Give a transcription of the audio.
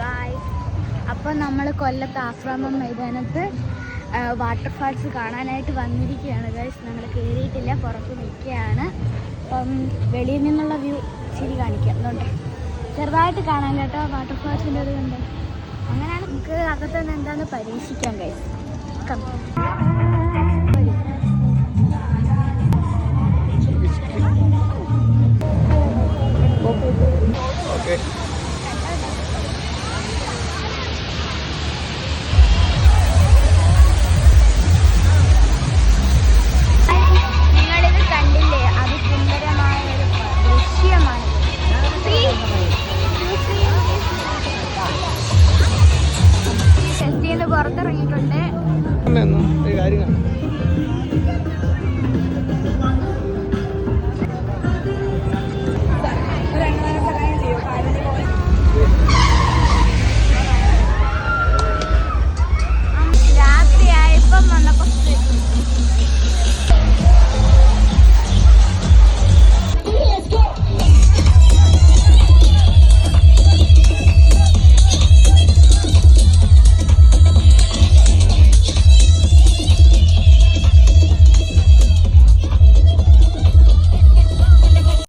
Guys, അപ്പോൾ നമ്മൾ കൊല്ലത്ത് ആശ്രമം മൈതാനത്ത് വാട്ടർഫാൾസ് കാണാനായിട്ട് വന്നിരിക്കുകയാണ് ഗായ്സ്. ഞങ്ങൾ കയറിയിട്ടില്ല, പുറത്ത് നിൽക്കുകയാണ്. അപ്പം വെളിയിൽ നിന്നുള്ള വ്യൂ ശരി കാണിക്കാം. അതുകൊണ്ട് ചെറുതായിട്ട് കാണാൻ കേട്ടോ വാട്ടർഫാൾസിൻ്റെ ഒരു കണ്ട്. അങ്ങനെയാണ് നമുക്ക് അകത്തുനിന്ന് എന്താണെന്ന് പരീക്ഷിക്കാം ഗായ്സ്. Okay.